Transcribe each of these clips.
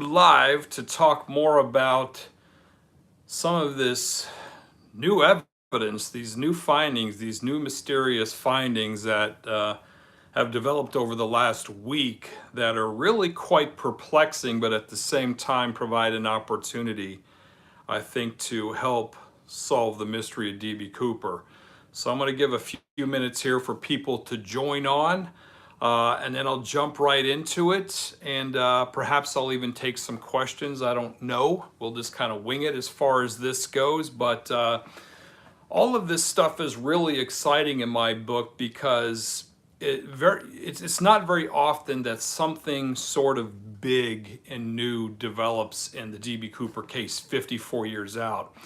YouTube Live to talk more about some of this new evidence, these new findings, these new mysterious findings that have developed over the last week that are really quite perplexing, but at the same time provide an opportunity, I think, to help solve the mystery of D.B. Cooper. So I'm going to give a few minutes here for people to join on, and then I'll jump right into it, and perhaps I'll even take some questions. I don't know. We'll just kind of wing it as far as this goes, but all of this stuff is really exciting in my book because it's not very often that something sort of big and new develops in the D.B. Cooper case 54 years out.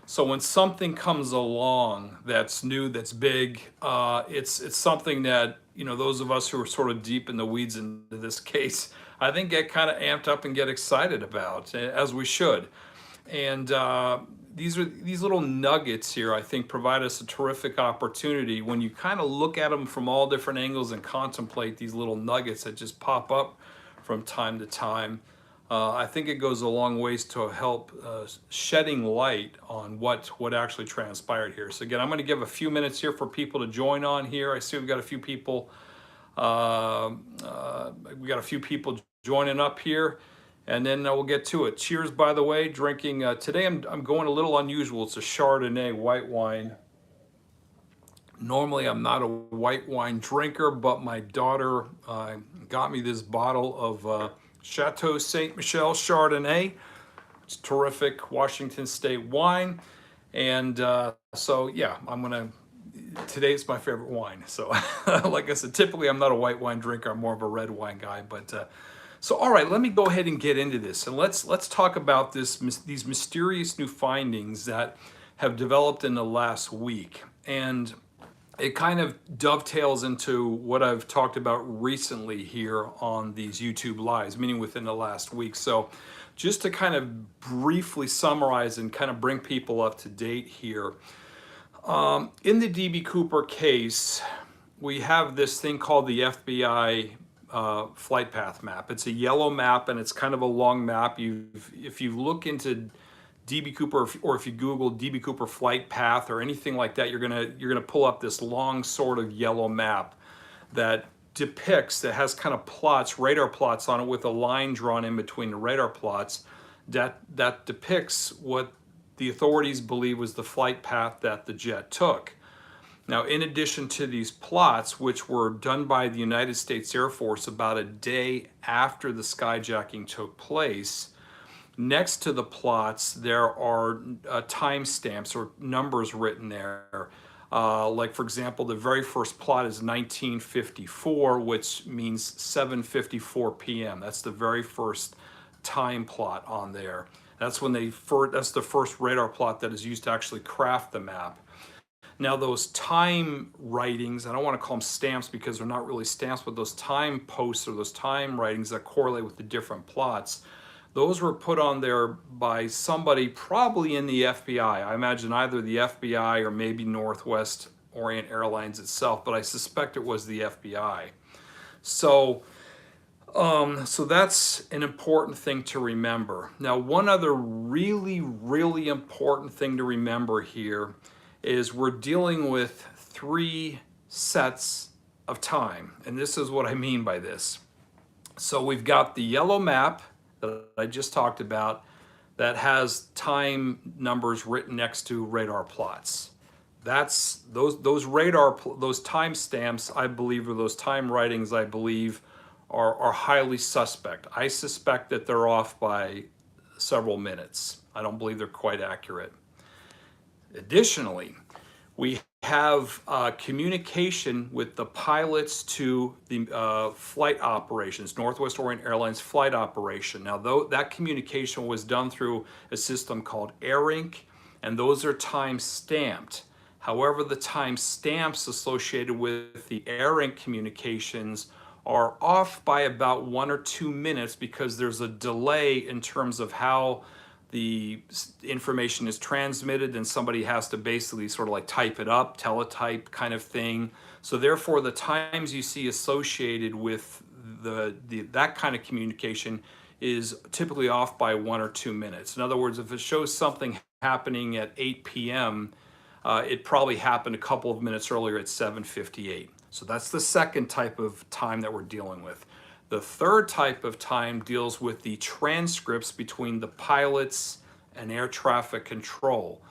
So when something comes along that's new, that's big, it's something that, you know, those of us who are sort of deep in the weeds into this case, I think get kind of amped up and get excited about, as we should. And these little nuggets here, I think, provide us a terrific opportunity when you kind of look at them from all different angles and contemplate these little nuggets that just pop up from time to time. I think it goes a long ways to help shedding light on what actually transpired here. So again, I'm going to give a few minutes here for people to join on here. I see we've got a few people. We got a few people joining up here, and then we'll get to it. Cheers, by the way. Drinking today. I'm going a little unusual. It's a Chardonnay white wine. Normally, I'm not a white wine drinker, but my daughter got me this bottle of Chateau Ste. Michelle Chardonnay. It's terrific Washington State wine. And so, yeah, today's my favorite wine. So, like I said, typically I'm not a white wine drinker. I'm more of a red wine guy. But so, all right, let me go ahead and get into this. And let's talk about these mysterious new findings that have developed in the last week. And it kind of dovetails into what I've talked about recently here on these YouTube Lives, meaning within the last week. So just to kind of briefly summarize and kind of bring people up to date here, in the D.B. Cooper case, we have this thing called the FBI flight path map. It's a yellow map, and it's kind of a long map. If you look into D.B. Cooper, or if you Google D.B. Cooper flight path or anything like that, you're gonna pull up this long sort of yellow map that has kind of plots, radar plots on it, with a line drawn in between the radar plots that depicts what the authorities believe was the flight path that the jet took. Now, in addition to these plots, which were done by the United States Air Force about a day after the skyjacking took place, next to the plots, there are timestamps or numbers written there. Like, for example, the very first plot is 1954, which means 7:54 p.m. That's the very first time plot on there. That's that's the first radar plot that is used to actually craft the map. Now, those time writings, I don't want to call them stamps because they're not really stamps, but those time posts or those time writings that correlate with the different plots, those were put on there by somebody probably in the FBI. I imagine either the FBI or maybe Northwest Orient Airlines itself, but I suspect it was the FBI. So, so that's an important thing to remember. Now, one other really, really important thing to remember here is we're dealing with 3 sets of time. And this is what I mean by this. So we've got the yellow map that I just talked about that has time numbers written next to radar plots. That's those time stamps, I believe, or those time writings, I believe, are highly suspect. I suspect that they're off by several minutes. I don't believe they're quite accurate. Additionally, we have communication with the pilots to the flight operations, Northwest Orient Airlines flight operation. Now, that communication was done through a system called AirInc, and those are time stamped. However, the time stamps associated with the AirInc communications are off by about 1 or 2 minutes because there's a delay in terms of how the information is transmitted, and somebody has to basically sort of like type it up, teletype kind of thing. So therefore, the times you see associated with that kind of communication is typically off by 1 or 2 minutes. In other words, if it shows something happening at 8 p.m., it probably happened a couple of minutes earlier at 7:58. So that's the second type of time that we're dealing with. The third type of time deals with the transcripts between the pilots and air traffic control.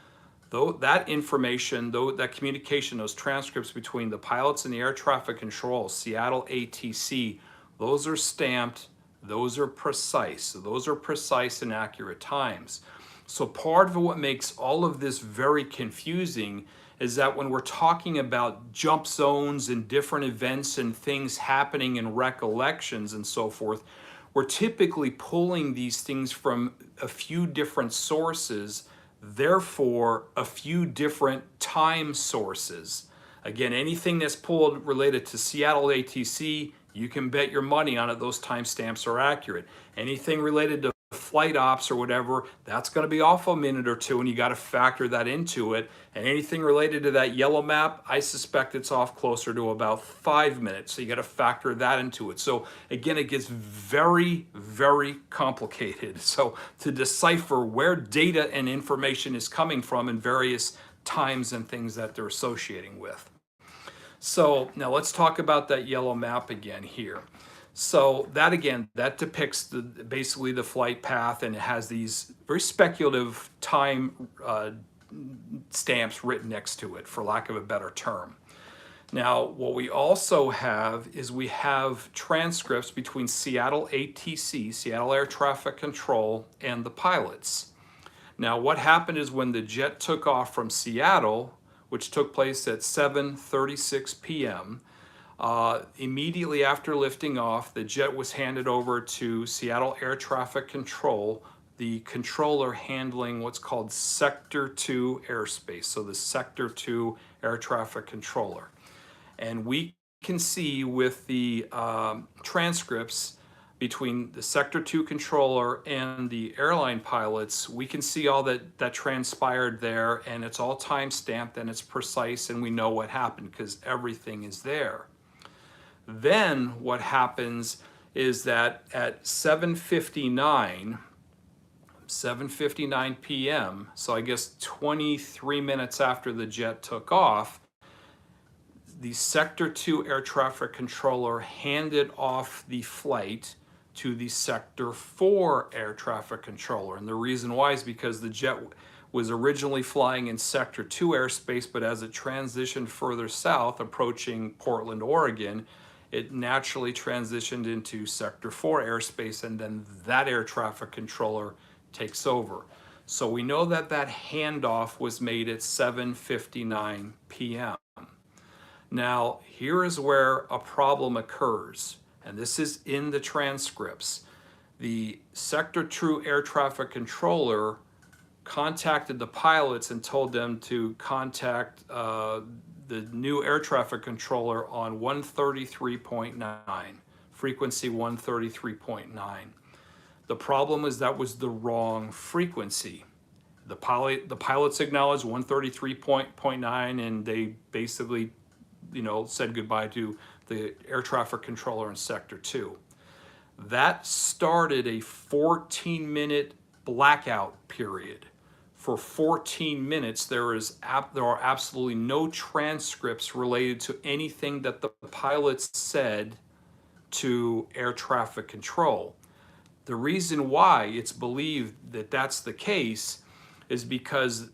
Though that information, that communication, those transcripts between the pilots and the air traffic control, Seattle ATC, those are stamped, those are precise. So those are precise and accurate times. So part of what makes all of this very confusing is that when we're talking about jump zones and different events and things happening in recollections and so forth, we're typically pulling these things from a few different sources, therefore a few different time sources. Again, anything that's pulled related to Seattle ATC, you can bet your money on it, those timestamps are accurate. Anything related to flight ops or whatever, that's going to be off a minute or two, and you got to factor that into it. And anything related to that yellow map, I suspect it's off closer to about 5 minutes, so you got to factor that into it. So again, it gets very, very complicated. So to decipher where data and information is coming from in various times and things that they're associating with. So now let's talk about that yellow map again here. So that again, that depicts basically the flight path, and it has these very speculative time stamps written next to it, for lack of a better term. Now, what we also have is we have transcripts between Seattle ATC, Seattle Air Traffic Control, and the pilots. Now, what happened is when the jet took off from Seattle, which took place at 7:36 p.m., immediately after lifting off, the jet was handed over to Seattle Air Traffic Control, the controller handling what's called Sector 2 airspace, so the Sector 2 air traffic controller. And we can see with the transcripts between the Sector 2 controller and the airline pilots, we can see all that transpired there, and it's all time stamped and it's precise, and we know what happened because everything is there. Then what happens is that at 7:59 p.m., so I guess 23 minutes after the jet took off, the Sector 2 air traffic controller handed off the flight to the Sector 4 air traffic controller. And the reason why is because the jet was originally flying in Sector 2 airspace, but as it transitioned further south, approaching Portland, Oregon, it naturally transitioned into Sector 4 airspace, and then that air traffic controller takes over. So we know that that handoff was made at 7:59 p.m. Now, here is where a problem occurs, and this is in the transcripts. The Sector 2 air traffic controller contacted the pilots and told them to contact the new air traffic controller on 133.9, frequency 133.9. The problem is that was the wrong frequency. The pilots acknowledged 133.9, and they basically, said goodbye to the air traffic controller in Sector 2. That started a 14-minute blackout period. For 14 minutes, there are absolutely no transcripts related to anything that the pilots said to air traffic control. The reason why it's believed that that's the case is because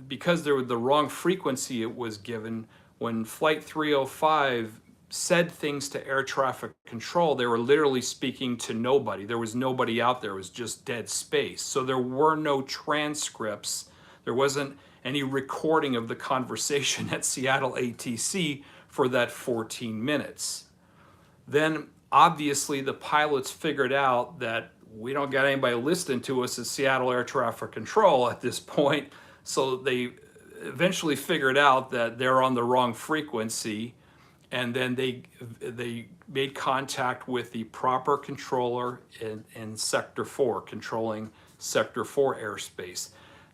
there was the wrong frequency it was given. When Flight 305 said things to air traffic control, they were literally speaking to nobody. There was nobody out there. It was just dead space. So there were no transcripts. There wasn't any recording of the conversation at Seattle ATC for that 14 minutes. Then obviously the pilots figured out that we don't got anybody listening to us at Seattle Air Traffic Control at this point. So they eventually figured out that they're on the wrong frequency, and then they made contact with the proper controller in Sector 4, controlling Sector 4 airspace.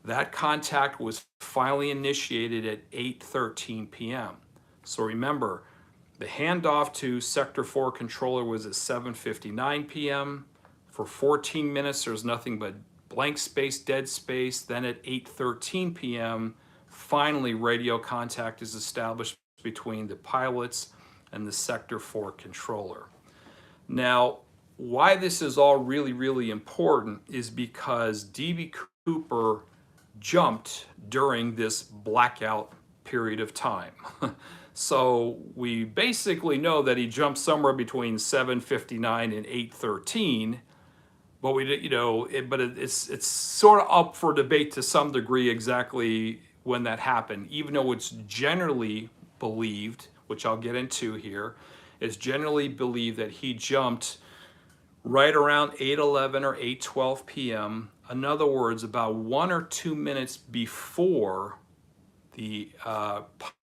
That contact was finally initiated at 8:13 p.m. So remember, the handoff to Sector 4 controller was at 7:59 p.m. For 14 minutes, there's nothing but blank space, dead space. Then at 8:13 p.m., finally radio contact is established between the pilots and the Sector 4 controller. Now, why this is all really, really important is because D.B. Cooper jumped during this blackout period of time. So we basically know that he jumped somewhere between 7:59 and 8:13, but it's sort of up for debate to some degree exactly when that happened, even though it's generally believed, which I'll get into here, it's generally believed that he jumped right around 8:11 or 8:12 p.m. In other words, about 1 or 2 minutes before the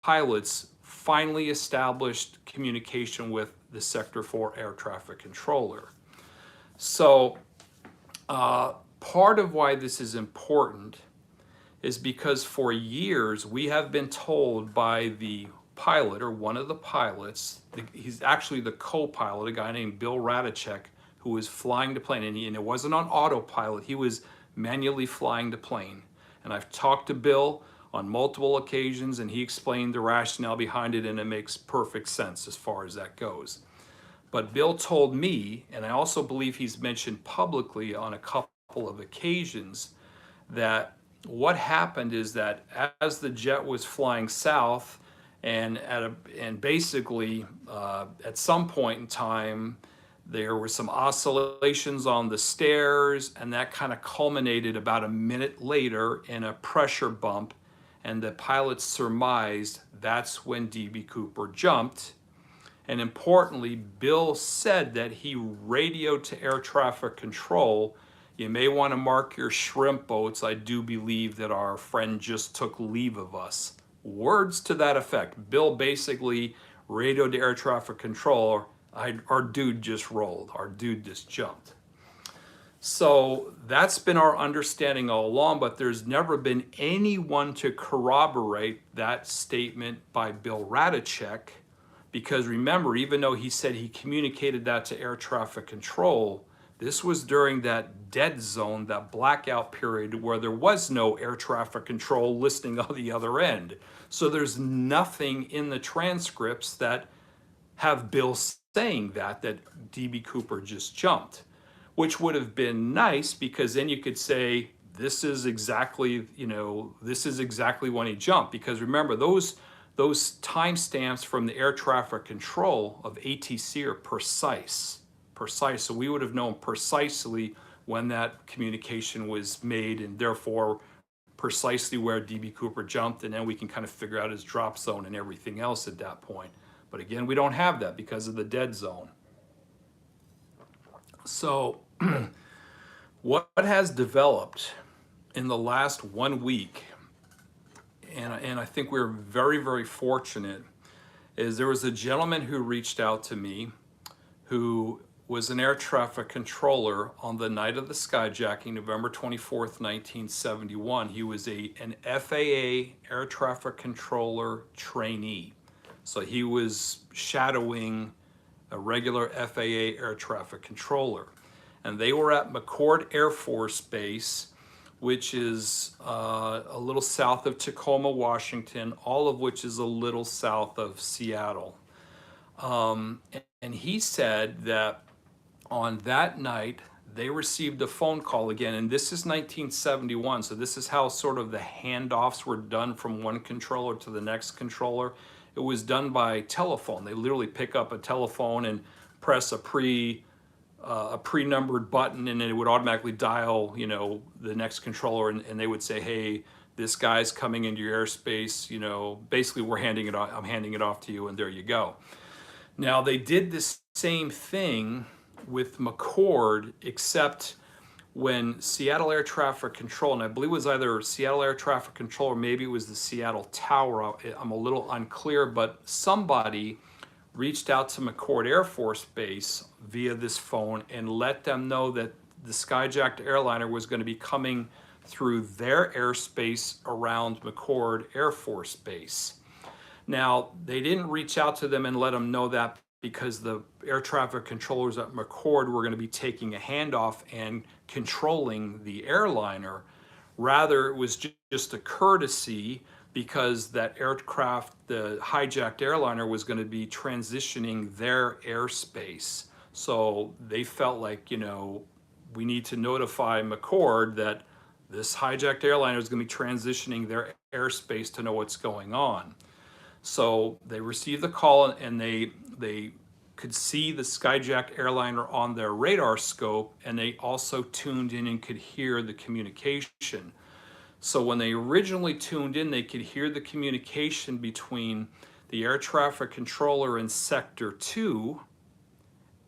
pilots finally established communication with the Sector 4 air traffic controller. So part of why this is important is because for years we have been told by the pilot, or one of the pilots, he's actually the co-pilot, a guy named Bill Radicek, who was flying the plane, and it wasn't on autopilot, he was manually flying the plane. And I've talked to Bill on multiple occasions, and he explained the rationale behind it, and it makes perfect sense as far as that goes. But Bill told me, and I also believe he's mentioned publicly on a couple of occasions, that what happened is that as the jet was flying south, and basically at some point in time, there were some oscillations on the stairs, and that kind of culminated about a minute later in a pressure bump, and the pilots surmised that's when D.B. Cooper jumped. And importantly, Bill said that he radioed to air traffic control, "You may want to mark your shrimp boats. I do believe that our friend just took leave of us." Words to that effect. Bill basically radioed to air traffic control, "Our dude just rolled. Our dude just jumped." So that's been our understanding all along, but there's never been anyone to corroborate that statement by Bill Radicek. Because remember, even though he said he communicated that to air traffic control, this was during that dead zone, that blackout period where there was no air traffic control listening on the other end. So there's nothing in the transcripts that have Bill saying that D.B. Cooper just jumped, which would have been nice, because then you could say, this is exactly when he jumped. Because remember, those timestamps from the air traffic control of ATC are precise. So we would have known precisely when that communication was made, and therefore precisely where D.B. Cooper jumped, and then we can kind of figure out his drop zone and everything else at that point. But again, we don't have that because of the dead zone. So what has developed in the last 1 week, and I think we're very, very fortunate, is there was a gentleman who reached out to me who was an air traffic controller on the night of the skyjacking, November 24th, 1971. He was an FAA air traffic controller trainee. So he was shadowing a regular FAA air traffic controller. And they were at McCord Air Force Base, which is a little south of Tacoma, Washington, all of which is a little south of Seattle. And he said that on that night, they received a phone call again, and this is 1971, so this is how sort of the handoffs were done from one controller to the next controller. It was done by telephone. They literally pick up a telephone and press a pre-numbered button, and it would automatically dial, the next controller, and they would say, "Hey, this guy's coming into your airspace, basically I'm handing it off to you, and there you go." Now, they did this same thing with McCord, except when Seattle Air Traffic Control, and I believe it was either Seattle Air Traffic Control or maybe it was the Seattle Tower, I'm a little unclear, but somebody reached out to McCord Air Force Base via this phone and let them know that the skyjacked airliner was going to be coming through their airspace around McCord Air Force Base. Now, they didn't reach out to them and let them know that because the air traffic controllers at McCord were going to be taking a handoff and controlling the airliner. Rather, it was just a courtesy because that aircraft, the hijacked airliner, was going to be transitioning their airspace. So they felt like, we need to notify McCord that this hijacked airliner is going to be transitioning their airspace to know what's going on. So they received the call and they could see the skyjacked airliner on their radar scope, and they also tuned in and could hear the communication. So when they originally tuned in, they could hear the communication between the air traffic controller in Sector 2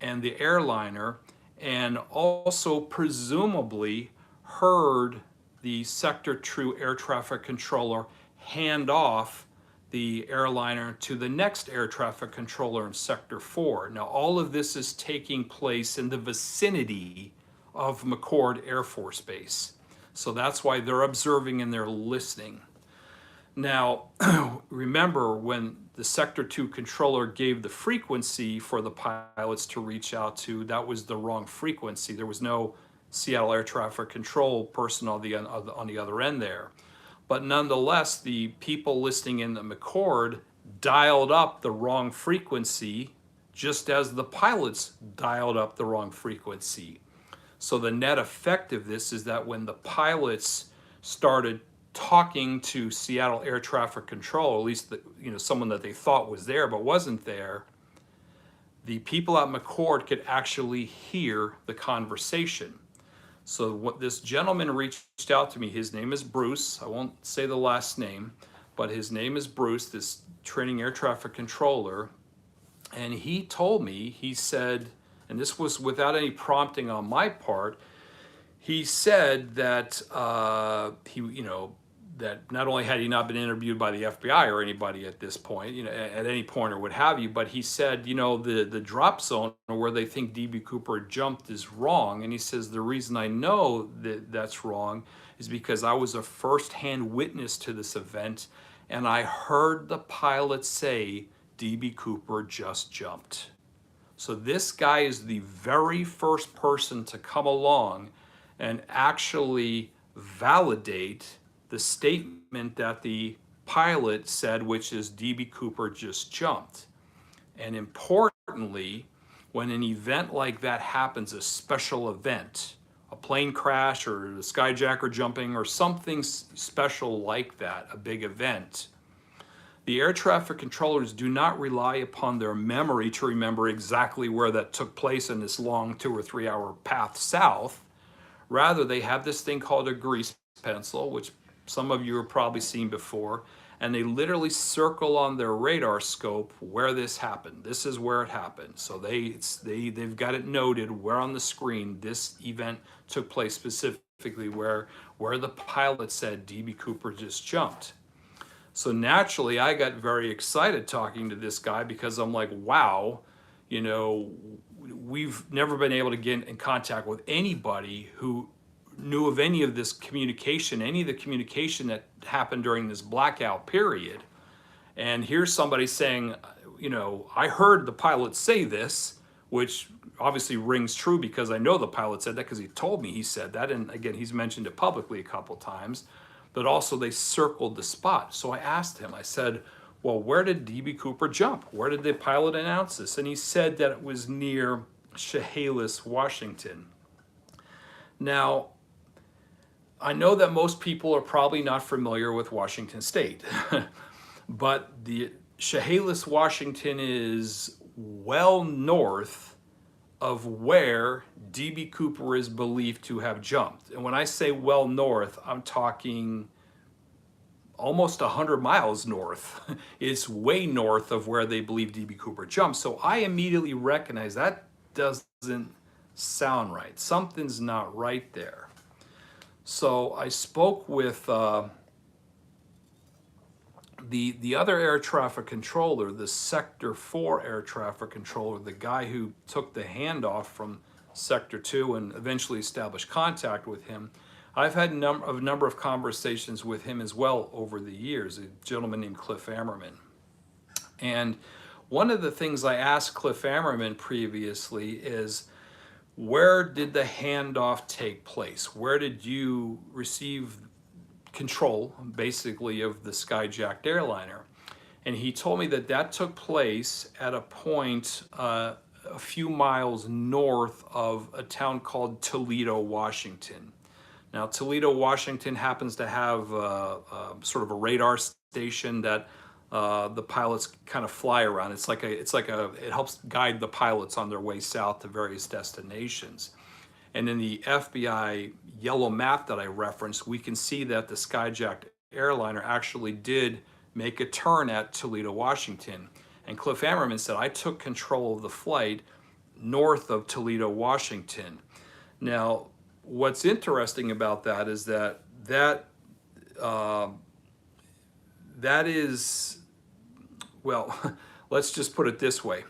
and the airliner, and also presumably heard the Sector 2 air traffic controller hand off the airliner to the next air traffic controller in Sector 4. Now, all of this is taking place in the vicinity of McCord Air Force Base. So that's why they're observing and they're listening. Now, remember when the Sector 2 controller gave the frequency for the pilots to reach out to, that was the wrong frequency. There was no Seattle Air Traffic Control person on the other end there. But nonetheless, the people listening in the McCord dialed up the wrong frequency, just as the pilots dialed up the wrong frequency. So the net effect of this is that when the pilots started talking to Seattle Air Traffic Control, at least someone that they thought was there but wasn't there, the people at McCord could actually hear the conversation. So what this gentleman reached out to me, his name is Bruce. I won't say the last name, but his name is Bruce, this training air traffic controller. And he told me, he said, and this was without any prompting on my part, he said that that not only had he not been interviewed by the FBI or anybody at this point, at any point or what have you, but he said, the drop zone where they think DB Cooper jumped is wrong. And he says, the reason I know that that's wrong is because I was a first-hand witness to this event, and I heard the pilot say, DB Cooper just jumped. So this guy is the very first person to come along and actually validate the statement that the pilot said, which is DB Cooper just jumped. And importantly, when an event like that happens, a special event, a plane crash or a skyjacker jumping or something special like that, a big event, the air traffic controllers do not rely upon their memory to remember exactly where that took place in this long 2 or 3 hour path south. Rather, they have this thing called a grease pencil, which some of you have probably seen before, and they literally circle on their radar scope where this happened. This is where it happened. So they've got it noted where on the screen this event took place, specifically where the pilot said DB Cooper just jumped. So naturally, I got very excited talking to this guy because I'm like, wow, we've never been able to get in contact with anybody who knew of any of this communication, any of the communication that happened during this blackout period. And here's somebody saying, I heard the pilot say this, which obviously rings true because I know the pilot said that because he told me he said that. And again, he's mentioned it publicly a couple times, but also they circled the spot. So I asked him, I said, well, where did DB Cooper jump? Where did the pilot announce this? And he said that it was near Chehalis, Washington. Now, I know that most people are probably not familiar with Washington State, but the Chehalis, Washington is well north of where DB Cooper is believed to have jumped. And when I say well north, I'm talking almost 100 miles north. It's way north of where they believe DB Cooper jumped. So I immediately recognize that doesn't sound right. Something's not right there. So I spoke with the other air traffic controller, the Sector 4 air traffic controller, the guy who took the handoff from Sector 2 and eventually established contact with him. I've had a number of conversations with him as well over the years, a gentleman named Cliff Ammerman. And one of the things I asked Cliff Ammerman previously is, where did the handoff take place? Where did you receive control, basically, of the skyjacked airliner? And he told me that that took place at a point a few miles north of a town called Toledo, Washington. Now, Toledo, Washington happens to have sort of a radar station that the pilots kind of fly around. It helps guide the pilots on their way south to various destinations. And in the FBI yellow map that I referenced, we can see that the skyjacked airliner actually did make a turn at Toledo, Washington. And Cliff Ammerman said, I took control of the flight north of Toledo, Washington. Now, what's interesting about that is that is, well, let's just put it this way.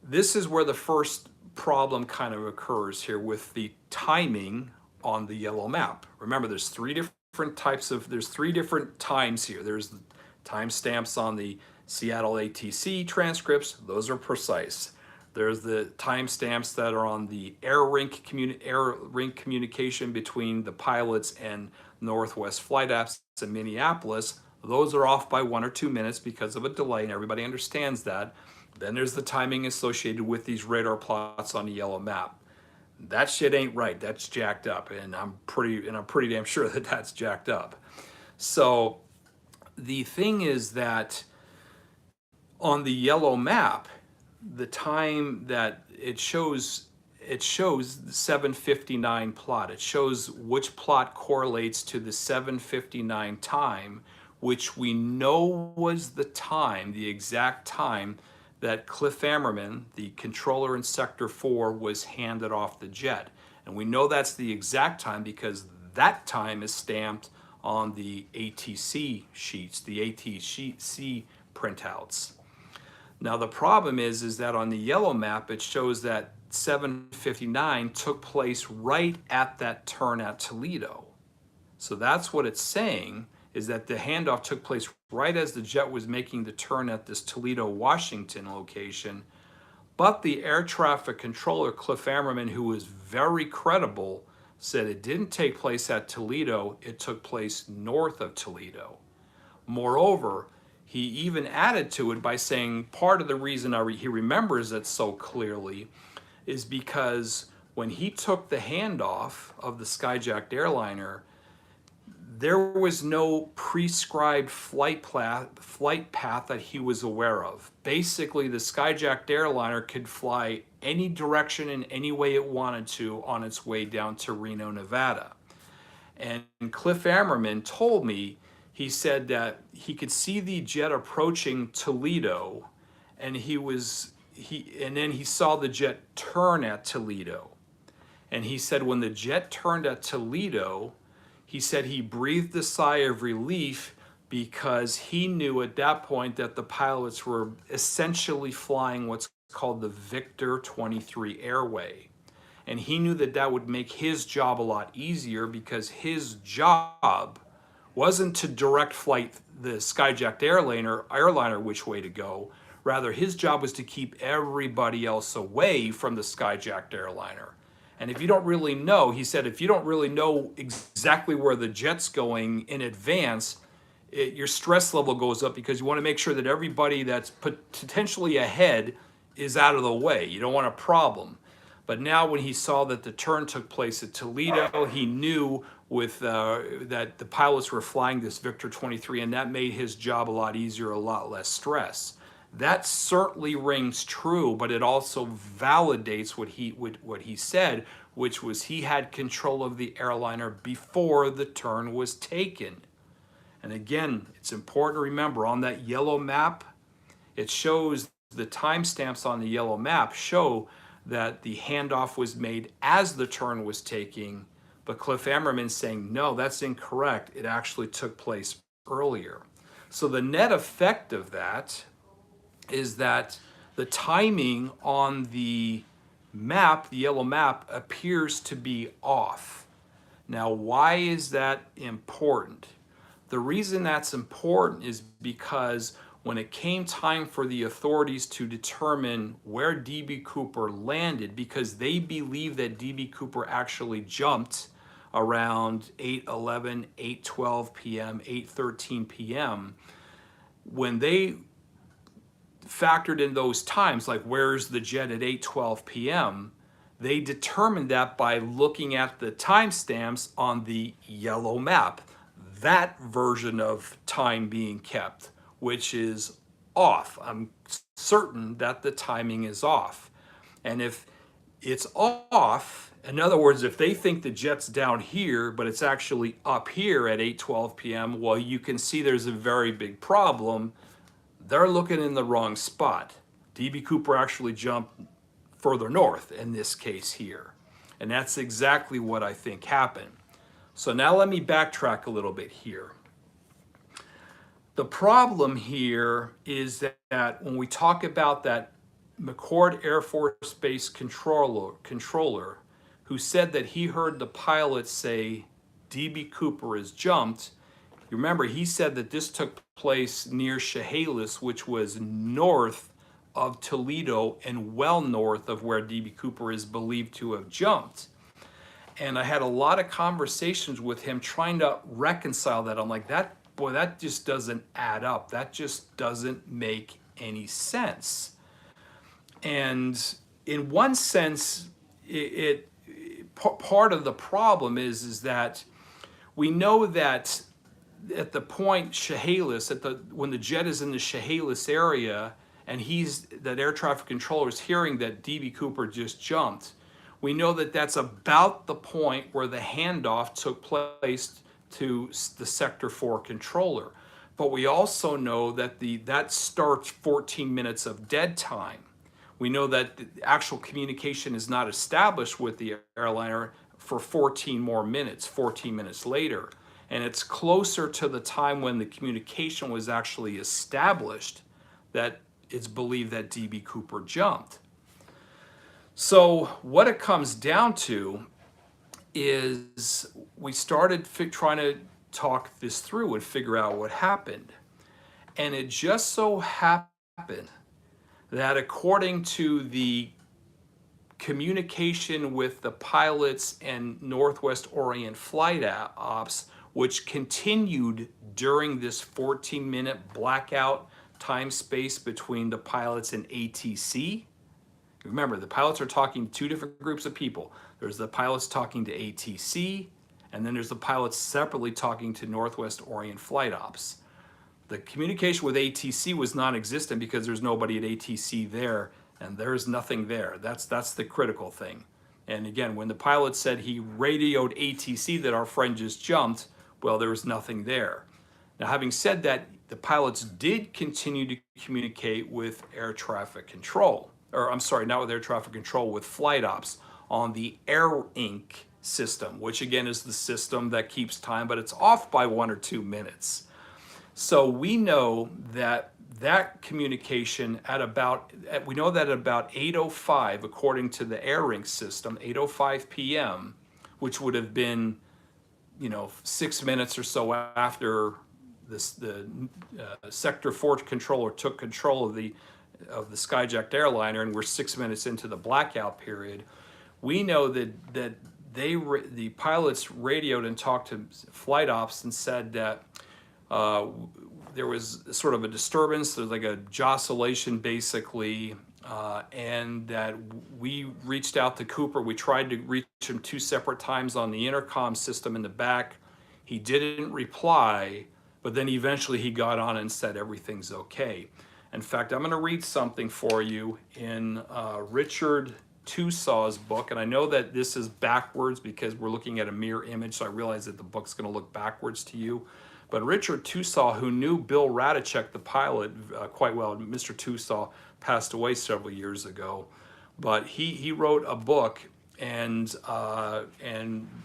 This is where the first problem kind of occurs here with the timing on the yellow map. Remember, there's three different times here. There's the timestamps on the Seattle ATC transcripts. Those are precise. There's the timestamps that are on the air rink communication between the pilots and Northwest Flight Apps in Minneapolis. Those are off by 1 or 2 minutes because of a delay, and everybody understands that. Then there's the timing associated with these radar plots on the yellow map. That shit ain't right. That's jacked up, and I'm pretty damn sure that that's jacked up. So the thing is that on the yellow map, the time that it shows the 7:59 plot. It shows which plot correlates to the 7:59 time, which we know was the time, the exact time that Cliff Ammerman, the controller in Sector 4, was handed off the jet. And we know that's the exact time because that time is stamped on the ATC sheets, the ATC printouts. Now the problem is that on the yellow map, it shows that 7:59 took place right at that turn at Toledo. So that's what it's saying, is that the handoff took place right as the jet was making the turn at this Toledo, Washington location. But the air traffic controller, Cliff Ammerman, who was very credible, said it didn't take place at Toledo, it took place north of Toledo. Moreover, he even added to it by saying part of the reason he remembers it so clearly is because when he took the handoff of the skyjacked airliner, there was no prescribed flight path that he was aware of. Basically, the skyjacked airliner could fly any direction in any way it wanted to on its way down to Reno, Nevada. And Cliff Ammerman told me, he said that he could see the jet approaching Toledo, and then he saw the jet turn at Toledo. And he said when the jet turned at Toledo, he said he breathed a sigh of relief because he knew at that point that the pilots were essentially flying what's called the Victor 23 airway. And he knew that that would make his job a lot easier because his job wasn't to direct flight the skyjacked airliner which way to go. Rather, his job was to keep everybody else away from the skyjacked airliner. And if you don't really know, he said, if you don't really know exactly where the jet's going in advance, your stress level goes up because you want to make sure that everybody that's potentially ahead is out of the way. You don't want a problem. But now when he saw that the turn took place at Toledo, he knew that the pilots were flying this Victor 23, and that made his job a lot easier, a lot less stress. That certainly rings true, but it also validates what he said, which was he had control of the airliner before the turn was taken. And again, it's important to remember on that yellow map, it shows the timestamps on the yellow map show that the handoff was made as the turn was taking, but Cliff Ammerman's saying, no, that's incorrect. It actually took place earlier. So the net effect of that is that the timing on the map, the yellow map, appears to be off. Now, why is that important? The reason that's important is because when it came time for the authorities to determine where D.B. Cooper landed, because they believe that D.B. Cooper actually jumped around 8:11, 8:12 p.m., 8:13 p.m., when they factored in those times, like where's the jet at 8:12 p.m., they determined that by looking at the timestamps on the yellow map, that version of time being kept, which is off. I'm certain that the timing is off. And if it's off, in other words, if they think the jet's down here, but it's actually up here at 8:12 p.m., well, you can see there's a very big problem. They're looking in the wrong spot. D.B. Cooper actually jumped further north in this case here. And that's exactly what I think happened. So now let me backtrack a little bit here. The problem here is that when we talk about that McCord Air Force Base controller who said that he heard the pilot say D.B. Cooper has jumped, you remember he said that this took place near Chehalis, which was north of Toledo and well north of where D.B. Cooper is believed to have jumped. And I had a lot of conversations with him trying to reconcile that. I'm like, that just doesn't add up. That just doesn't make any sense. And in one sense, part of the problem is that we know that at the point Chehalis, when the jet is in the Chehalis area, and that air traffic controller is hearing that D.B. Cooper just jumped, we know that that's about the point where the handoff took place to the Sector 4 controller. But we also know that that starts 14 minutes of dead time. We know that the actual communication is not established with the airliner for 14 minutes later. And it's closer to the time when the communication was actually established that it's believed that D.B. Cooper jumped. So what it comes down to is we started trying to talk this through and figure out what happened. And it just so happened that according to the communication with the pilots and Northwest Orient flight ops, which continued during this 14-minute blackout time space between the pilots and ATC. Remember, the pilots are talking to two different groups of people. There's the pilots talking to ATC, and then there's the pilots separately talking to Northwest Orient flight ops. The communication with ATC was non-existent because there's nobody at ATC there, and there's nothing there. That's the critical thing. And again, when the pilot said he radioed ATC that our friend just jumped, well, there was nothing there. Now, having said that, the pilots did continue to communicate with air traffic control, or I'm sorry, not with air traffic control, with flight ops on the Air Inc. system, which again is the system that keeps time, but it's off by 1 or 2 minutes. So we know that communication we know that at about 8:05, according to the Air Inc. system, 8:05 p.m., which would have been 6 minutes or so after the Sector 4 controller took control of the skyjacked airliner, and we're 6 minutes into the blackout period. We know that the pilots radioed and talked to flight ops and said that there was sort of a disturbance, there's like a joscillation basically, and that we reached out to Cooper. We tried to reach him 2 separate times on the intercom system in the back. He didn't reply, but then eventually he got on and said everything's okay. In fact, I'm going to read something for you in Richard Tusaw's book, and I know that this is backwards because we're looking at a mirror image, so I realize that the book's going to look backwards to you. But Richard Tusaw, who knew Bill Radicek, the pilot, quite well, Mr. Tusaw passed away several years ago, but he wrote a book, and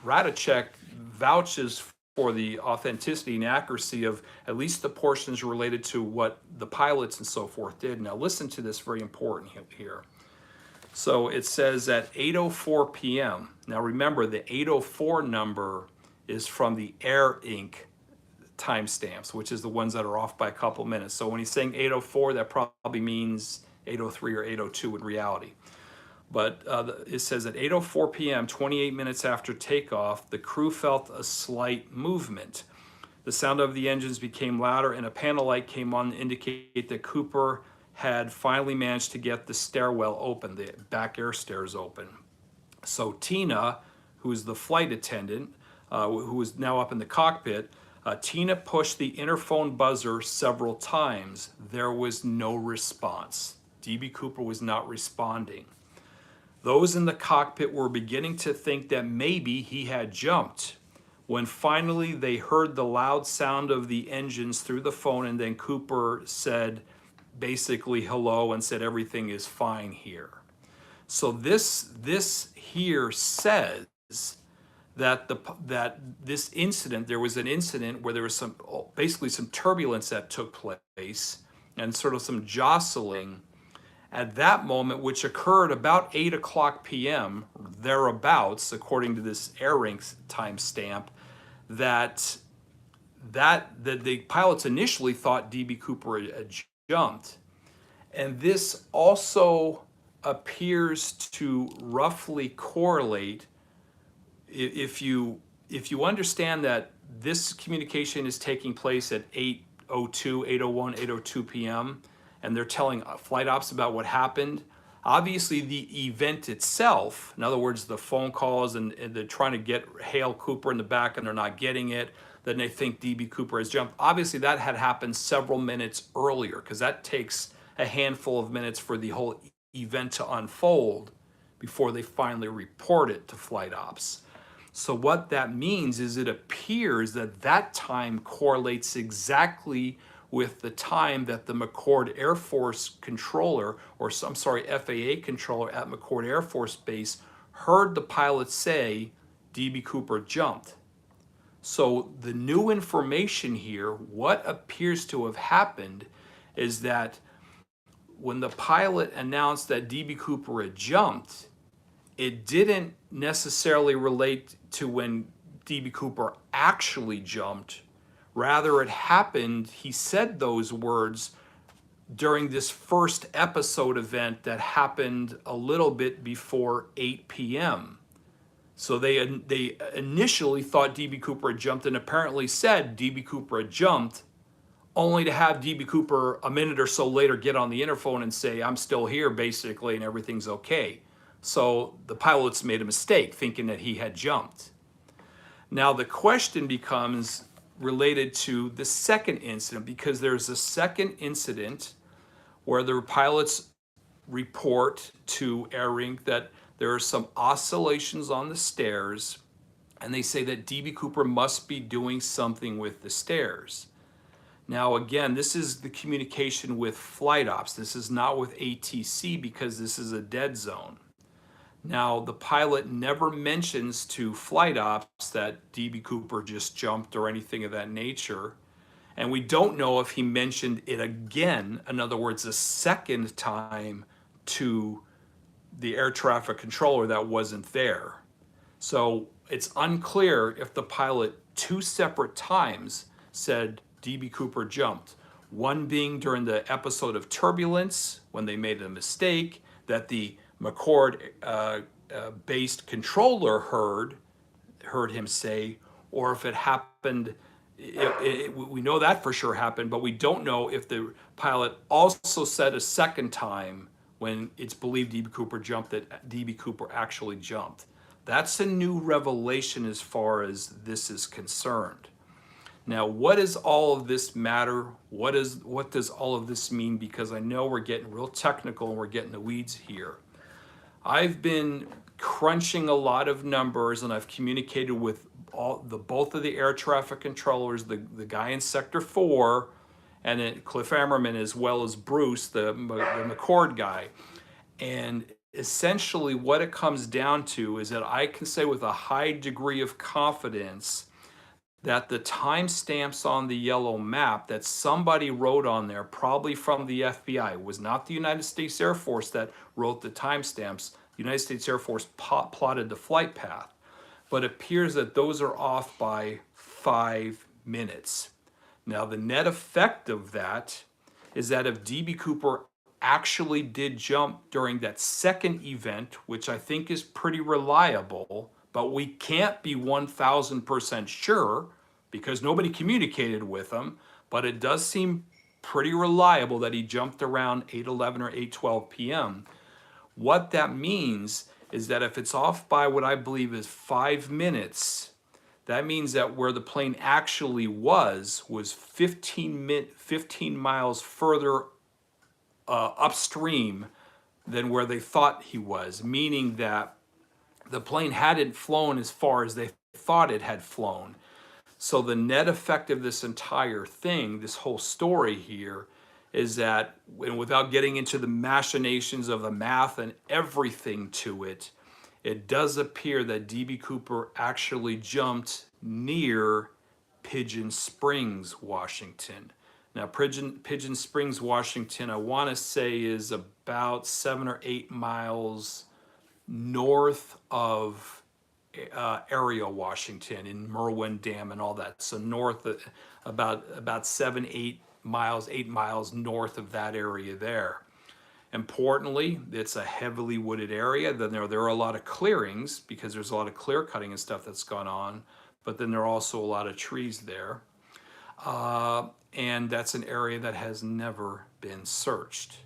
Radicek vouches for the authenticity and accuracy of at least the portions related to what the pilots and so forth did. Now listen to this, very important here. So it says at 8:04 p.m. Now remember, the 8:04 number is from the Air Inc. timestamps, which is the ones that are off by a couple minutes. So when he's saying 8:04, that probably means 8:03 or 8:02 in reality. But it says at 8:04 p.m., 28 minutes after takeoff, the crew felt a slight movement. The sound of the engines became louder and a panel light came on to indicate that Cooper had finally managed to get the stairwell open, the back air stairs open. So Tina, who is the flight attendant, who is now up in the cockpit, Tina pushed the interphone buzzer several times. There was no response. D.B. Cooper was not responding. Those in the cockpit were beginning to think that maybe he had jumped, when finally they heard the loud sound of the engines through the phone, and then Cooper said basically hello and said everything is fine here. So this here says that this incident, there was an incident where there was basically some turbulence that took place and sort of some jostling at that moment, which occurred about 8:00 p.m. thereabouts, according to this AirRinks timestamp, that the pilots initially thought D.B. Cooper had jumped. And this also appears to roughly correlate, if you understand that this communication is taking place at 8:02, 8:01, 8:02 p.m., and they're telling flight ops about what happened. Obviously, the event itself, in other words, the phone calls and they're trying to hail Cooper in the back and they're not getting it, then they think D.B. Cooper has jumped. Obviously, that had happened several minutes earlier, because that takes a handful of minutes for the whole event to unfold before they finally report it to flight ops. So what that means is it appears that that time correlates exactly with the time that the McChord Air Force controller, or I'm sorry, FAA controller at McChord Air Force Base heard the pilot say D.B. Cooper jumped. So the new information here, what appears to have happened is that when the pilot announced that D.B. Cooper had jumped, it didn't necessarily relate to when D.B. Cooper actually jumped. Rather, it happened, he said those words during this first episode event that happened a little bit before 8 p.m. So they initially thought D.B. Cooper had jumped, and apparently said D.B. Cooper had jumped, only to have D.B. Cooper a minute or so later get on the interphone and say, I'm still here, basically, and everything's okay. So the pilots made a mistake, thinking that he had jumped. Now the question becomes related to the second incident, because there's a second incident where the pilots report to AirRink that there are some oscillations on the stairs, and they say that D.B. Cooper must be doing something with the stairs. Now again, this is the communication with flight ops. This is not with ATC, because this is a dead zone. Now, the pilot never mentions to flight ops that D.B. Cooper just jumped or anything of that nature. And we don't know if he mentioned it again, in other words, a second time, to the air traffic controller that wasn't there. So it's unclear if the pilot two separate times said D.B. Cooper jumped. One being during the episode of turbulence, when they made a mistake, that the McChord based controller heard him say, or if it happened, we know that for sure happened, but we don't know if the pilot also said a second time when it's believed D.B. Cooper jumped, that D.B. Cooper actually jumped. That's a new revelation as far as this is concerned. Now, what does all of this matter? What does all of this mean? Because I know we're getting real technical and we're getting the weeds here. I've been crunching a lot of numbers, and I've communicated with both of the air traffic controllers, the guy in Sector 4, and then Cliff Ammerman, as well as Bruce, the McChord guy. And essentially what it comes down to is that I can say with a high degree of confidence that the timestamps on the yellow map that somebody wrote on there, probably from the FBI, it was not the United States Air Force that wrote the timestamps. The United States Air Force plotted the flight path, but it appears that those are off by 5 minutes. Now, the net effect of that is that if DB Cooper actually did jump during that second event, which I think is pretty reliable, but we can't be 1000% sure because nobody communicated with him, but it does seem pretty reliable that he jumped around 8:11 or 8:12 p.m. What that means is that if it's off by what I believe is 5 minutes, that means that where the plane actually was 15 miles further upstream than where they thought he was, meaning that the plane hadn't flown as far as they thought it had flown. So the net effect of this entire thing, this whole story here, is that, and without getting into the machinations of the math and everything to it, it does appear that DB Cooper actually jumped near Pigeon Springs, Washington. Now, Pigeon Springs, Washington, I want to say is about 7 or 8 miles north of area Washington in Merwin Dam and all that. So north, about 7, 8 miles, 8 miles north of that area there. Importantly, it's a heavily wooded area. Then there are a lot of clearings because there's a lot of clear cutting and stuff that's gone on, but then there are also a lot of trees there. And that's an area that has never been searched.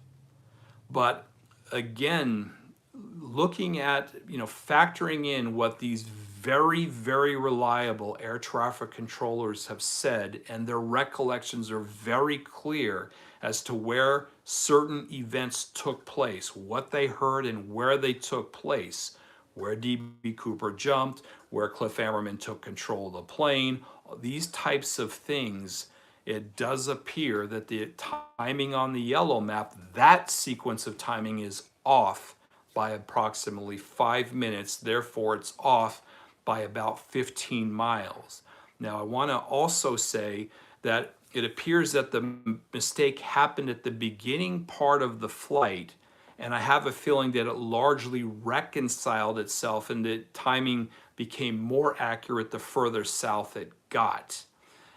But again, looking at, factoring in what these very, very reliable air traffic controllers have said, and their recollections are very clear as to where certain events took place, what they heard and where they took place, where DB Cooper jumped, where Cliff Ammerman took control of the plane, these types of things, it does appear that the timing on the yellow map, that sequence of timing is off by approximately 5 minutes. Therefore, it's off by about 15 miles. Now, I want to also say that it appears that the mistake happened at the beginning part of the flight, and I have a feeling that it largely reconciled itself and the timing became more accurate the further south it got.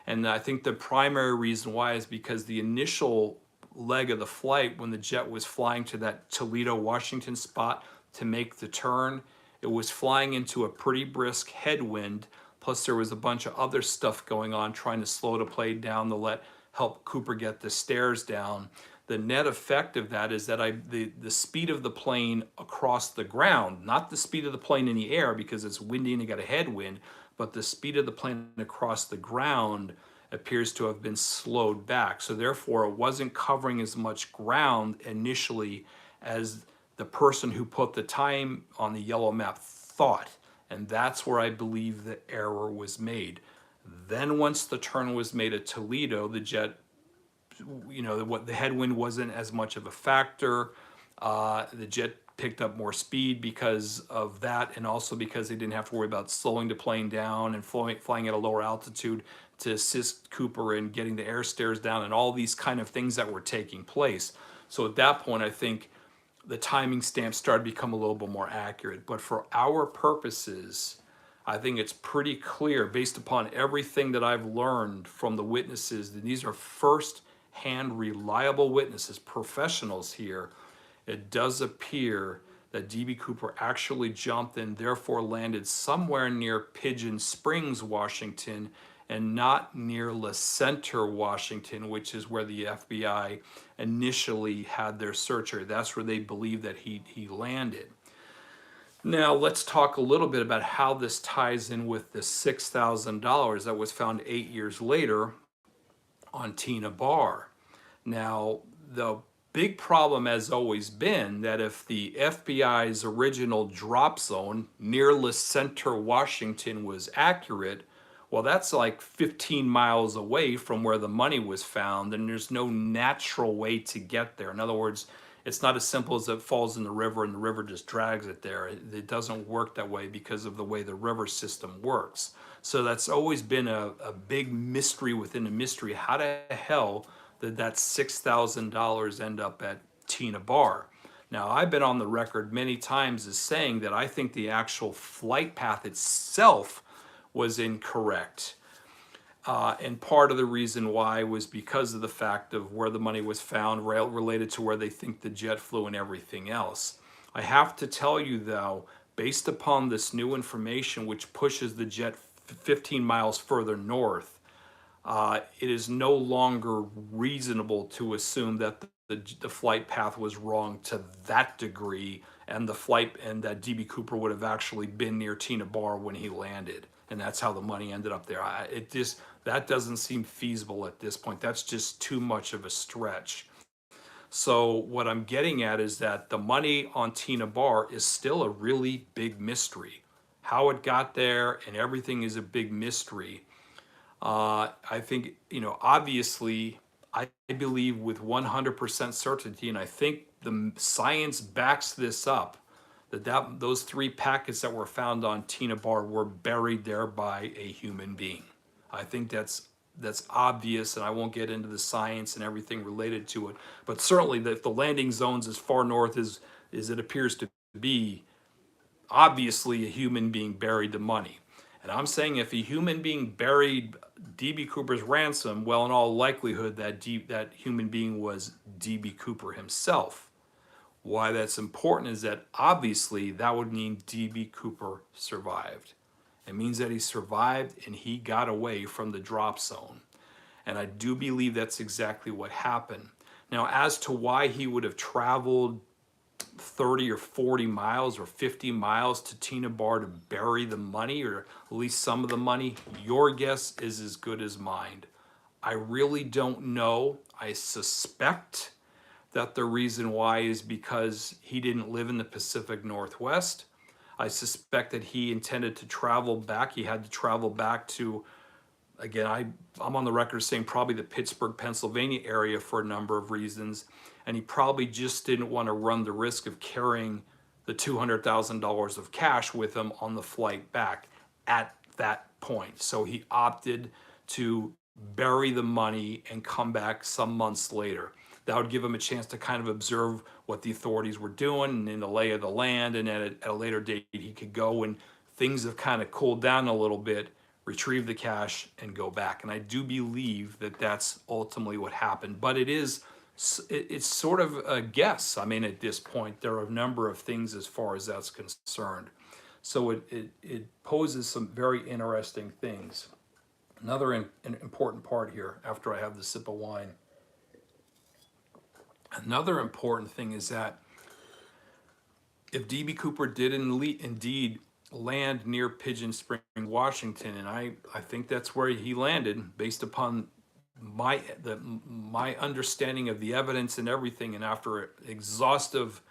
And I think the primary reason why is because the initial leg of the flight, when the jet was flying to that Toledo, Washington spot to make the turn, it was flying into a pretty brisk headwind. Plus there was a bunch of other stuff going on trying to slow the plane down to help Cooper get the stairs down. The net effect of that is that the speed of the plane across the ground, not the speed of the plane in the air because it's windy and you got a headwind, but the speed of the plane across the ground appears to have been slowed back. So therefore, it wasn't covering as much ground initially as the person who put the time on the yellow map thought. And that's where I believe the error was made. Then once the turn was made at Toledo, the jet, the headwind wasn't as much of a factor. The jet picked up more speed because of that, and also because they didn't have to worry about slowing the plane down and flying at a lower altitude to assist Cooper in getting the air stairs down and all these kind of things that were taking place. So at that point, I think the timing stamp started to become a little bit more accurate. But for our purposes, I think it's pretty clear based upon everything that I've learned from the witnesses, that these are first-hand reliable witnesses, professionals here. It does appear that DB Cooper actually jumped and therefore landed somewhere near Pigeon Springs, Washington, and not near La Center, Washington, which is where the FBI initially had their searcher. That's where they believe that he landed. Now, let's talk a little bit about how this ties in with the $6,000 that was found 8 years later on Tina Barr. Now, the big problem has always been that if the FBI's original drop zone near La Center, Washington was accurate, well, that's like 15 miles away from where the money was found, and there's no natural way to get there. In other words, it's not as simple as it falls in the river and the river just drags it there. It doesn't work that way because of the way the river system works. So that's always been a big mystery within a mystery. How the hell did that $6,000 end up at Tina Barr? Now, I've been on the record many times as saying that I think the actual flight path itself was incorrect. And part of the reason why was because of the fact of where the money was found, related to where they think the jet flew and everything else. I have to tell you, though, based upon this new information, which pushes the jet 15 miles further north, it is no longer reasonable to assume that the flight path was wrong to that degree, and the flight and that DB Cooper would have actually been near Tina Bar when he landed, and that's how the money ended up there. It just, that doesn't seem feasible at this point. That's just too much of a stretch. So what I'm getting at is that the money on Tina Bar is still a really big mystery. How it got there and everything is a big mystery. I think, obviously, I believe with 100% certainty, and I think the science backs this up, that those 3 packets that were found on Tina Bar were buried there by a human being. I think that's obvious, and I won't get into the science and everything related to it. But certainly, the landing zones as far north as it appears to be, obviously a human being buried the money. And I'm saying if a human being buried DB Cooper's ransom, well, in all likelihood, that human being was DB Cooper himself. Why that's important is that obviously that would mean DB Cooper survived. It means that he survived and he got away from the drop zone. And I do believe that's exactly what happened. Now, as to why he would have traveled 30 or 40 miles or 50 miles to Tina Bar to bury the money, or at least some of the money, your guess is as good as mine. I really don't know. I suspect that the reason why is because he didn't live in the Pacific Northwest. I suspect that he intended to travel back. He had to travel back to, again, I'm on the record saying probably the Pittsburgh, Pennsylvania area for a number of reasons. And he probably just didn't want to run the risk of carrying the $200,000 of cash with him on the flight back at that point. So he opted to bury the money and come back some months later. That would give him a chance to kind of observe what the authorities were doing and in the lay of the land. And at a later date, he could go when things have kind of cooled down a little bit, retrieve the cash and go back. And I do believe that that's ultimately what happened. But it's sort of a guess. I mean, at this point, there are a number of things as far as that's concerned. So it poses some very interesting things. Another important part here, after I have the sip of wine, another important thing is that if DB Cooper did indeed land near Pigeon Spring, Washington, and I think that's where he landed based upon my understanding of the evidence and everything, and after exhaustive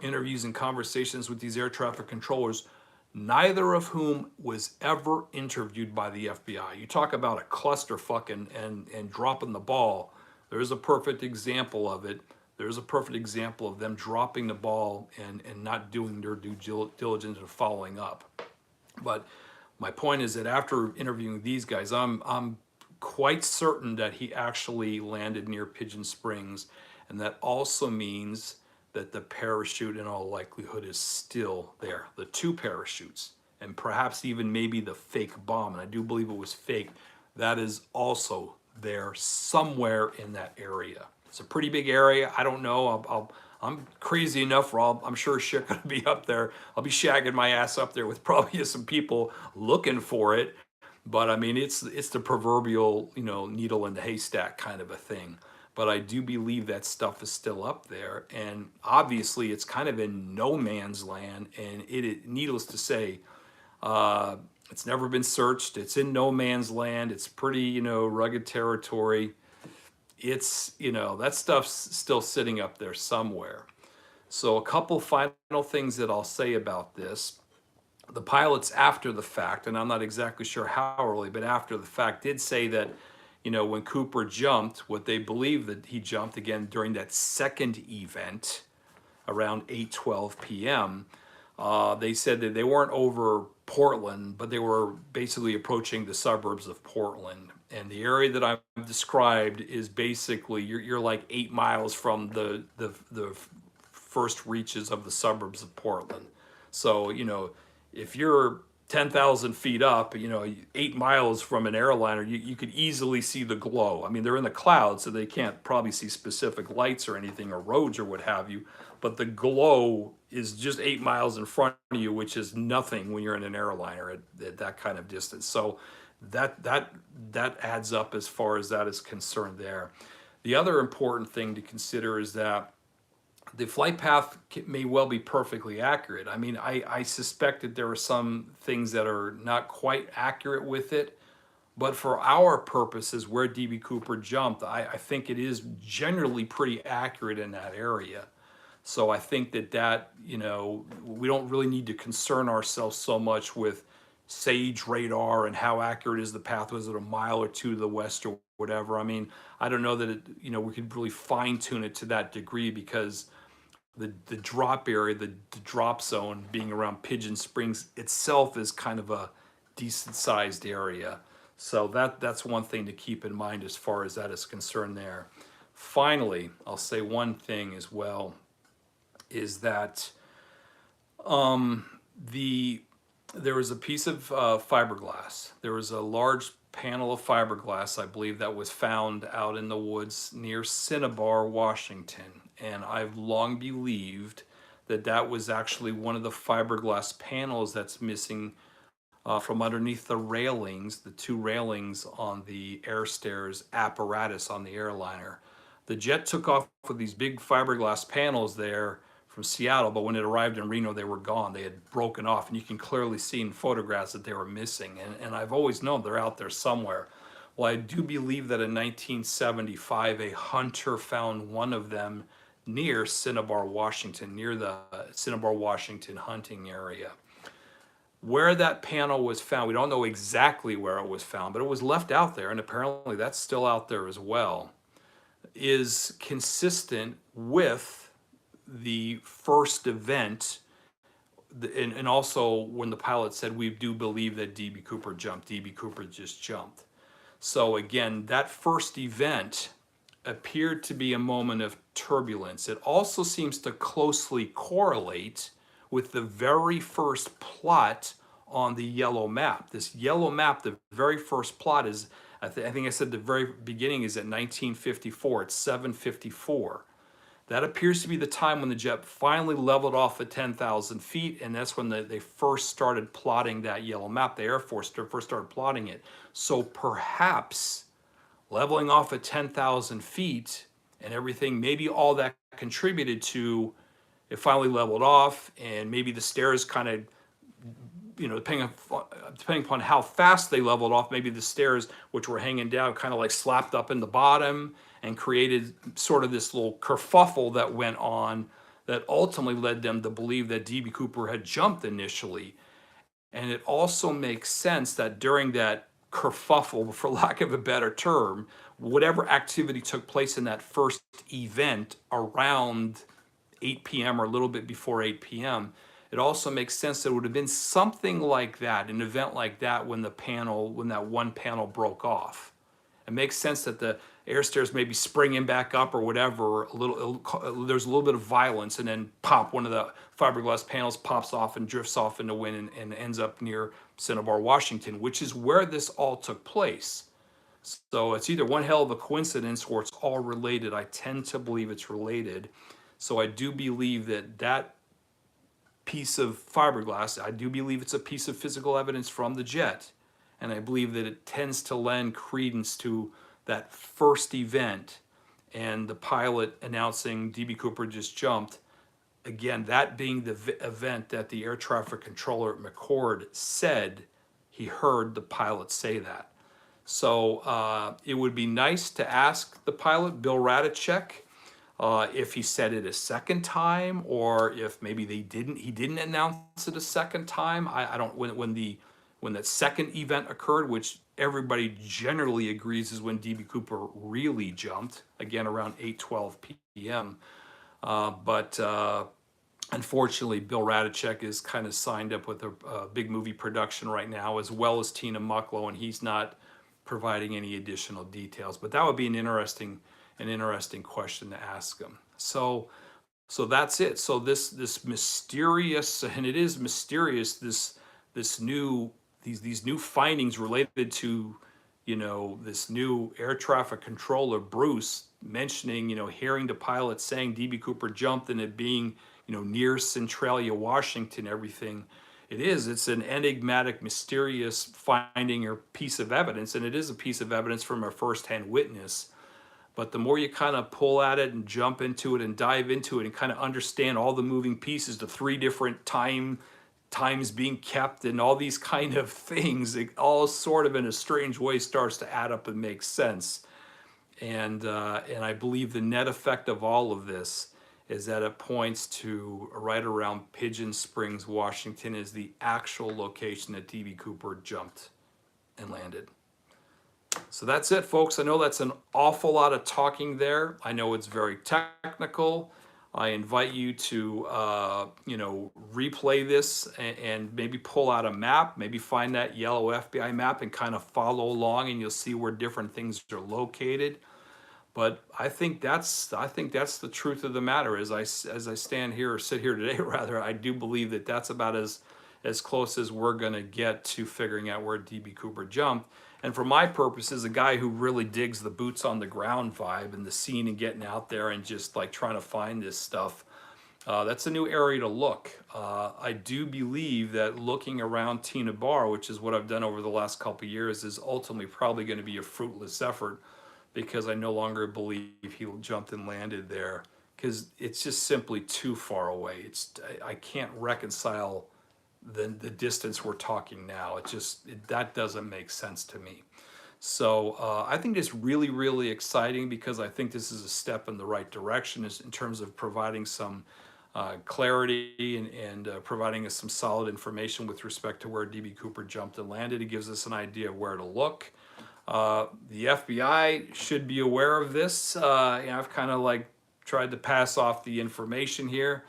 interviews and conversations with these air traffic controllers, neither of whom was ever interviewed by the FBI. You talk about a clusterfuck and dropping the ball. There's a perfect example of it. There's a perfect example of them dropping the ball and not doing their due diligence or following up. But my point is that after interviewing these guys, I'm quite certain that he actually landed near Pigeon Springs, and that also means that the parachute in all likelihood is still there. The 2 parachutes, and perhaps even maybe the fake bomb, and I do believe it was fake, that is also there somewhere in that area. It's a pretty big area. I don't know. I'm crazy enough where I'm sure shit gonna be up there. I'll be shagging my ass up there with probably some people looking for it. But I mean, it's the proverbial, needle in the haystack kind of a thing. But I do believe that stuff is still up there, and obviously it's kind of in no man's land. And needless to say, it's never been searched. It's in no man's land. It's pretty, rugged territory. It's, that stuff's still sitting up there somewhere. So a couple final things that I'll say about this. The pilots after the fact, and I'm not exactly sure how early, but after the fact did say that, when Cooper jumped, what they believe that he jumped again during that second event around 8:12 p.m., they said that they weren't over Portland, but they were basically approaching the suburbs of Portland. And the area that I've described is basically you're like 8 miles from the first reaches of the suburbs of Portland. So if you're 10,000 feet up, 8 miles from an airliner, you could easily see the glow. I mean, they're in the clouds, so they can't probably see specific lights or anything or roads or what have you. But the glow is just 8 miles in front of you, which is nothing when you're in an airliner at that kind of distance. So that adds up as far as that is concerned there. The other important thing to consider is that the flight path may well be perfectly accurate. I mean, I suspect that there are some things that are not quite accurate with it, but for our purposes, where DB Cooper jumped, I think it is generally pretty accurate in that area. So I think that we don't really need to concern ourselves so much with SAGE radar and how accurate is the path. Was it a mile or two to the west or whatever? I mean, I don't know that we could really fine tune it to that degree, because the drop area, the drop zone being around Pigeon Springs itself is kind of a decent sized area. So that's one thing to keep in mind as far as that is concerned there. Finally, I'll say one thing as well, is that there was a piece of fiberglass. There was a large panel of fiberglass, I believe, that was found out in the woods near Cinnabar, Washington. And I've long believed that that was actually one of the fiberglass panels that's missing from underneath the railings, the two railings on the air stairs apparatus on the airliner. The jet took off with these big fiberglass panels there from Seattle, but when it arrived in Reno, they were gone. They had broken off, and you can clearly see in photographs that they were missing. And I've always known they're out there somewhere. Well, I do believe that in 1975, a hunter found one of them near Cinnabar, Washington, near the Cinnabar, Washington hunting area. Where that panel was found, we don't know exactly where it was found, but it was left out there, and apparently that's still out there as well, is consistent with the first event, and also when the pilot said, we do believe that DB Cooper jumped, DB Cooper just jumped. So again, that first event appeared to be a moment of turbulence. It also seems to closely correlate with the very first plot on the yellow map. This yellow map, the very first plot is, I think I said the very beginning is at 1954, it's 7:54. That appears to be the time when the jet finally leveled off at 10,000 feet, and that's when they first started plotting that yellow map. The Air Force first started plotting it. So perhaps leveling off at 10,000 feet and everything, maybe all that contributed to it finally leveled off, and maybe the stairs kind of, depending upon how fast they leveled off, maybe the stairs, which were hanging down, kind of like slapped up in the bottom and created sort of this little kerfuffle that went on that ultimately led them to believe that DB Cooper had jumped initially. And it also makes sense that during that kerfuffle, for lack of a better term, whatever activity took place in that first event around 8 p.m. or a little bit before 8 p.m., it also makes sense that it would have been something like that, an event like that, when that one panel broke off. It makes sense that the air stairs may be springing back up or whatever, there's a little bit of violence, and then pop, one of the fiberglass panels pops off and drifts off in the wind and ends up near Cinnabar, Washington, which is where this all took place. So it's either one hell of a coincidence or it's all related. I tend to believe it's related. So I do believe that piece of fiberglass, I do believe it's a piece of physical evidence from the jet. And I believe that it tends to lend credence to that first event and the pilot announcing DB Cooper just jumped. Again, that being the event that the air traffic controller at McCord said he heard the pilot say that. So it would be nice to ask the pilot, Bill Radicek, if he said it a second time, or if maybe he didn't announce it a second time. I don't, when that second event occurred, which everybody generally agrees is when DB Cooper really jumped, again around 8:12 p.m. But unfortunately, Bill Radicek is kind of signed up with a big movie production right now, as well as Tina Mucklow, and he's not providing any additional details. But that would be an interesting question to ask him. So that's it. So this mysterious, and it is mysterious, this this new these new findings related to, this new air traffic controller, Bruce, mentioning, hearing the pilot saying DB Cooper jumped and it being, near Centralia, Washington, everything. It's an enigmatic, mysterious finding or piece of evidence, and it is a piece of evidence from a firsthand witness. But the more you kind of pull at it and jump into it and dive into it and kind of understand all the moving pieces, the three different times being kept and all these kind of things, it all sort of in a strange way starts to add up and make sense. And I believe the net effect of all of this is that it points to right around Pigeon Springs, Washington, is the actual location that DB Cooper jumped and landed. So that's it, folks. I know that's an awful lot of talking there. I know it's very technical. I invite you to, replay this and maybe pull out a map, maybe find that yellow FBI map and kind of follow along, and you'll see where different things are located. But I think that's the truth of the matter. As I stand here, or sit here today, rather, I do believe that that's about as close as we're going to get to figuring out where DB Cooper jumped. And for my purposes, a guy who really digs the boots on the ground vibe and the scene and getting out there and just like trying to find this stuff, that's a new area to look. I do believe that looking around Tina Bar, which is what I've done over the last couple of years, is ultimately probably going to be a fruitless effort, because I no longer believe he jumped and landed there, because it's just simply too far away. I can't reconcile the distance we're talking now. That doesn't make sense to me. So I think it's really, really exciting, because I think this is a step in the right direction in terms of providing some clarity and providing us some solid information with respect to where DB Cooper jumped and landed. It gives us an idea of where to look. The FBI should be aware of this. I've kind of like tried to pass off the information here.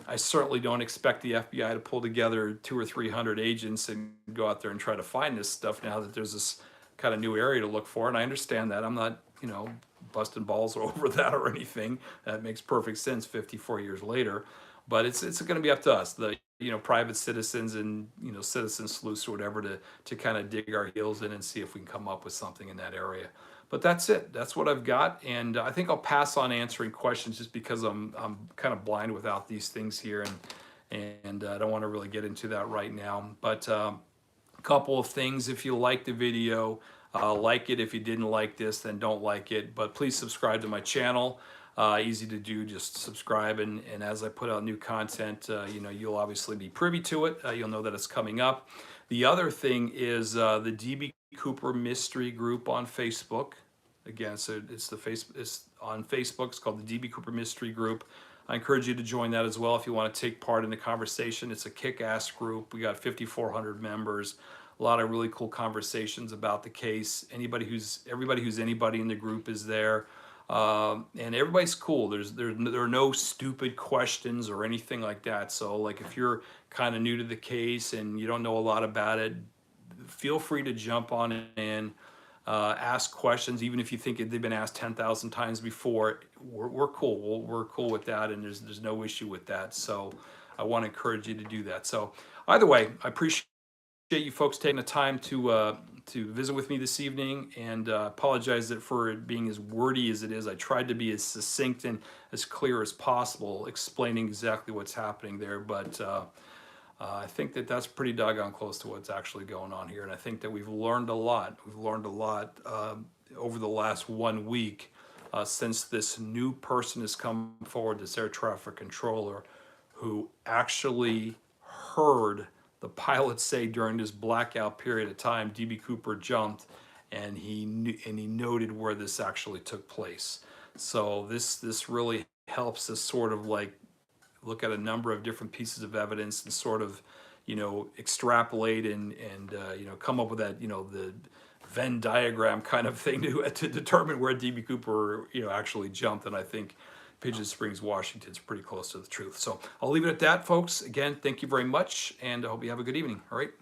I certainly don't expect the FBI to pull together 200 or 300 agents and go out there and try to find this stuff now that there's this kind of new area to look for. And I understand that. I'm not, busting balls over that or anything. That makes perfect sense 54 years later. But it's going to be up to us, the private citizens and citizen sleuths or whatever, to kind of dig our heels in and see if we can come up with something in that area. But that's it. That's what I've got, and I think I'll pass on answering questions just because I'm kind of blind without these things here, and I don't want to really get into that right now. But a couple of things: if you like the video, like it. If you didn't like this, then don't like it. But please subscribe to my channel. Easy to do, just subscribe, and as I put out new content, you'll obviously be privy to it. You'll know that it's coming up. The other thing is the DB Cooper Mystery Group on Facebook. Again, so it's on Facebook. It's called the DB Cooper Mystery Group. I encourage you to join that as well if you want to take part in the conversation. It's a kick-ass group. We got 5,400 members. A lot of really cool conversations about the case. Everybody who's anybody in the group is there. And everybody's cool. There are no stupid questions or anything like that. So like if you're kind of new to the case and you don't know a lot about it, feel free to jump on in, ask questions, even if you think they've been asked 10,000 times before. We're cool. We're cool with that, and there's no issue with that. So I want to encourage you to do that. So either way, I appreciate you folks taking the time to visit with me this evening, and apologize for it being as wordy as it is. I tried to be as succinct and as clear as possible, explaining exactly what's happening there, but I think that's pretty doggone close to what's actually going on here, and I think that we've learned a lot. We've learned a lot over the last 1 week since this new person has come forward, this air traffic controller, who actually heard the pilot say during this blackout period of time, DB Cooper jumped, and he noted where this actually took place. So this really helps us sort of like look at a number of different pieces of evidence and sort of extrapolate and come up with that the Venn diagram kind of thing to determine where DB Cooper actually jumped. And I think Pigeon Springs, Washington is pretty close to the truth. So I'll leave it at that, folks. Again, thank you very much, and I hope you have a good evening. All right.